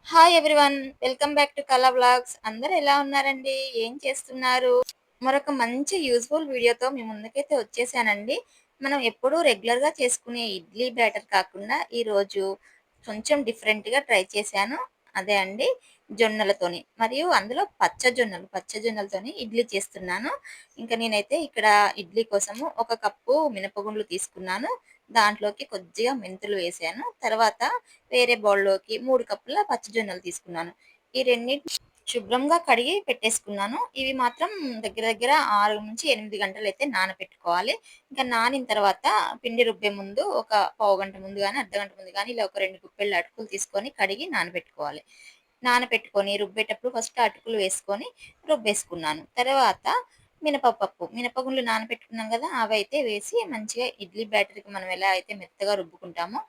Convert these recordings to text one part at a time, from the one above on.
Hi everyone. Welcome back to కళా vlogs. అందరూ ఎలా ఉన్నారండి? ఏం చేస్తున్నారు? మరొక మంచి యూజ్‌ఫుల్ వీడియోతో మీ ముందుకైతే వచ్చేసానండి. మనం ఎప్పుడూ రెగ్యులర్‌గా చేసుకునే ఇడ్లీ బ్యాటర్ కాకుండా ఈరోజు కొంచెం డిఫరెంట్‌గా ట్రై చేశాను. అదే అండి జొన్నలతోని. మరియు అందులో పచ్చజొన్నలతోని ఇడ్లీ చేస్తున్నాను. ఇంకా నేనైతే ఇక్కడ ఇడ్లీ కోసము ఒక కప్పు మినపగుండ్లు తీసుకున్నాను. దాంట్లోకి కొద్దిగా మెంతులు వేశాను. తర్వాత వేరే బౌల్‌లోకి 3 కప్పుల పచ్చజొన్నలు తీసుకున్నాను. ఈ రెండిటిని శుభ్రంగా కడిగి పెట్టేసుకున్నాను. ఇవి మాత్రం దగ్గర దగ్గర 6-8 గంటలైతే నానబెట్టుకోవాలి. ఇంకా నానిన తర్వాత పిండి రుబ్బే ముందు ఒక పావుగంట ముందు గాని, అర్ధగంట ముందు గాని ఇలా ఒక 2 గుప్పెళ్ళు అటుకులు తీసుకొని కడిగి నానబెట్టుకోవాలి. నానబెట్టుకొని రుబ్బేటప్పుడు ఫస్ట్ అటుకులు వేసుకొని రుబ్బేసుకున్నాను. తర్వాత మినపగుండ్లు నానబెట్టుకున్నాం గదా! అవైతే వేసి మంచిగా ఇడ్లీ బ్యాటర్‌కి మనం ఎలా అయితే మెత్తగా రుబ్బుకుంటామో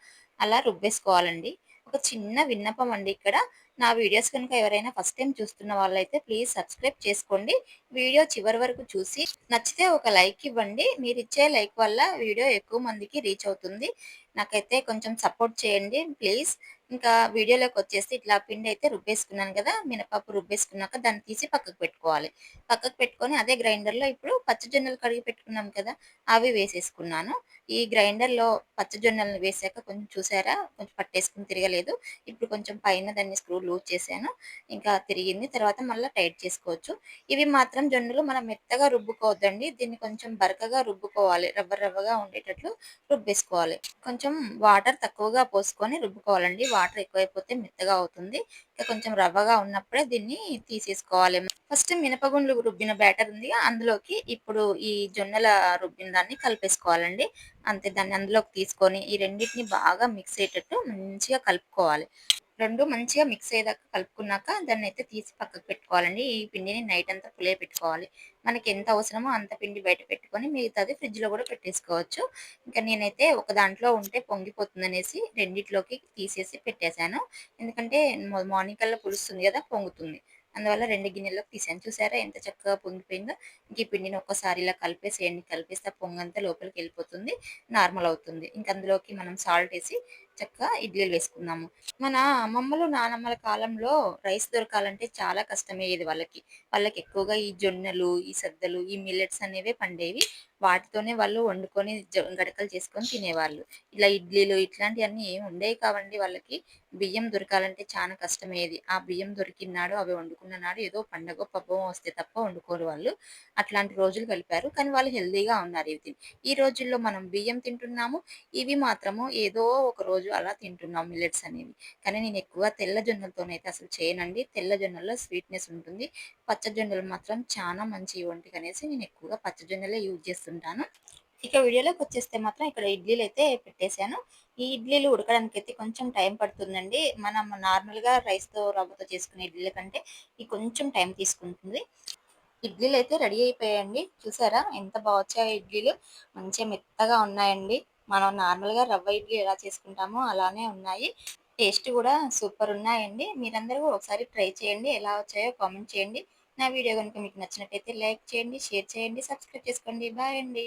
అలా రుబ్బేసుకోవాలండి. ఒక చిన్న విన్నపం అండి ఇక్కడ. నా వీడియోస్ కనుక ఎవరైనా ఫస్ట్ టైమ్ చూస్తున్న వాళ్ళైతే ప్లీజ్ సబ్స్క్రైబ్ చేసుకోండి. వీడియో చివరి వరకు చూసి నచ్చితే ఒక లైక్ ఇవ్వండి. మీరిచ్చే లైక్ వల్ల వీడియో ఎక్కువ మందికి రీచ్ అవుతుంది. నాకైతే కొంచెం సపోర్ట్ చేయండి ప్లీజ్. ఇంకా వీడియోలోకొచ్చేసి ఇట్లా పిండైతే రుబ్బేసుకున్నాను గదా! మినపప్పు రుబ్బేసుకున్నాక దాన్ని తీసి పక్కకు పెట్టుకోవాలి. పక్కకు పెట్టుకొని అదే గ్రైండర్‌లో ఇప్పుడు పచ్చజొన్నలు కడిగి పెట్టుకున్నాం కదా! అవి వేసేసుకున్నాను. ఈ గ్రైండర్‌లో పచ్చజొన్నలను వేశాక కొంచెం చూసారా? కొంచెం పట్టేసుకొని తిరగలేదు. ఇప్పుడు కొంచెం పైన దాన్ని స్క్రూ లూజ్ చేశాను. ఇంకా తిరిగింది. తర్వాత మళ్ళా టైట్ చేసుకోవచ్చు. ఇవి మాత్రం జొన్నలు మనం మెత్తగా రుబ్బుకోవద్దండి. దీన్ని కొంచెం బరకగా రుబ్బుకోవాలి. రవ్వగా ఉండేటట్లు రుబ్బేసుకోవాలి. కొంచెం వాటర్ తక్కువగా పోసుకొని రుబ్బుకోవాలండి. వాటర్ ఎక్కువైపోతే మెత్తగా అవుతుంది. ఇంకా కొంచెం రవ్వగా ఉన్నప్పుడే దీన్ని తీసేసుకోవాలి. ఫస్ట్ మినపగుండ్లు రుబ్బిన బ్యాటర్ ఉందిగా అందులోకి ఇప్పుడు ఈ జొన్నల రుబ్బిన దాన్ని కలిపేసుకోవాలండి. అంతే దాన్ని అందులోకి తీసుకొని ఈ రెండిటిని బాగా మిక్స్ అయ్యేటట్టు మంచిగా కలుపుకోవాలి. 2 మంచిగా మిక్స్ అయ్యేదాకా కలుపుకున్నాక దాన్నయితే తీసి పక్కకు పెట్టుకోవాలండి. ఈ పిండిని నైట్ అంతా పులియబెట్టుకోవాలి. మనకి ఎంత అవసరమో అంత పిండి బయట పెట్టుకొని మిగతాది ఫ్రిడ్జ్‌లో గూడా పెట్టేసుకోవచ్చు. ఇంకా నేనైతే ఒక దాంట్లో ఉంటే పొంగిపోతుందనేసి రెండిట్లోకి తీసేసి పెట్టేశాను. ఎందుకంటే మార్నింగ్ కల్లా పులుస్తుంది గదా! పొంగుతుంది. అందువల్ల 2 గిన్నెల్లోకి తీసాను. చూసారా ఎంత చక్కగా పొంగిపోయిందో? ఇంక ఈ పిండిని ఒక్కసారి ఇలా కలిపేసేయండి. కలిపేస్తే ఆ పొంగంతా లోపలికెళ్ళిపోతుంది. నార్మల్ అవుతుంది. ఇంక అందులోకి మనం సాల్ట్ ఏసి చక్కగా ఇడ్లీలు వేసుకుందాము. మన అమ్మమ్మలు, నానమ్మల కాలంలో రైస్ దొరకాలంటే చాలా కష్టమయ్యేది వాళ్ళకి. వాళ్ళకి ఎక్కువగా ఈ జొన్నలు, ఈ సద్దలు, ఈ మిల్లెట్స్ అనేవే పండేవి. వాటితోనే వాళ్ళు వండుకొని గడకలు చేసుకొని తినేవాళ్ళు. ఇలా ఇడ్లీలు ఇట్లాంటియన్నీ ఏమి ఉండేవి కావండి వాళ్ళకి. బియ్యం దొరకాలంటే చానా కష్టమయ్యేది. ఆ బియ్యం దొరికినాడు అవి వండుకున్న నాడు ఏదో పండగో, పబ్బమో వస్తే తప్ప వండుకోరు వాళ్ళు. అట్లాంటి రోజులు గలిపారు. కానీ వాళ్ళు హెల్తీగా ఉన్నారు ఇవి తిని. ఈ రోజుల్లో మనం బియ్యం తింటున్నాము. ఇవి మాత్రము ఏదో ఒక రోజు అలా తింటున్నాం మిల్లెట్స్ అనేవి. కానీ నేను ఎక్కువ తెల్ల జొన్నలతోనైతే అసలు చేయనండి. తెల్ల జొన్నల్లో స్వీట్‌నెస్ ఉంటుంది. పచ్చ జొన్నలు మాత్రం చాలా మంచియి ఒంటికనేసి నేను ఎక్కువగా పచ్చ జొన్నలే యూజ్ చేస్తుంటాను. ఇక వీడియోలోకొచ్చేస్తే మాత్రం ఇక్కడ ఇడ్లీలైతే పెట్టేసాను. ఈ ఇడ్లీలు ఉడకడానికైతే కొంచెం టైం పడుతుందండి. మనం నార్మల్‌గా రైస్‌తో, రవ్వతో చేసుకునే ఇడ్లీల కంటే ఇది కొంచెం టైం తీసుకుంటుంది. ఇడ్లీలైతే రెడీ అయిపోయాయండి. చూసారా ఎంత బా వచ్చాయో ఇడ్లీలు. మంచిగా మెత్తగా ఉన్నాయండి. మనం నార్మల్‌గా రవ్వ ఇడ్లీ ఎలా చేసుకుంటామో అలానే ఉన్నాయి. టేస్ట్ గూడా సూపరున్నాయండి. మీరందరూ ఒకసారి ట్రై చేయండి. ఎలా వచ్చాయో కామెంట్ చేయండి. నా వీడియో గనుక మీకు నచ్చినట్టయితే లైక్ చేయండి, షేర్ చేయండి, సబ్స్క్రైబ్ చేసుకోండి. బాయ్ అండి.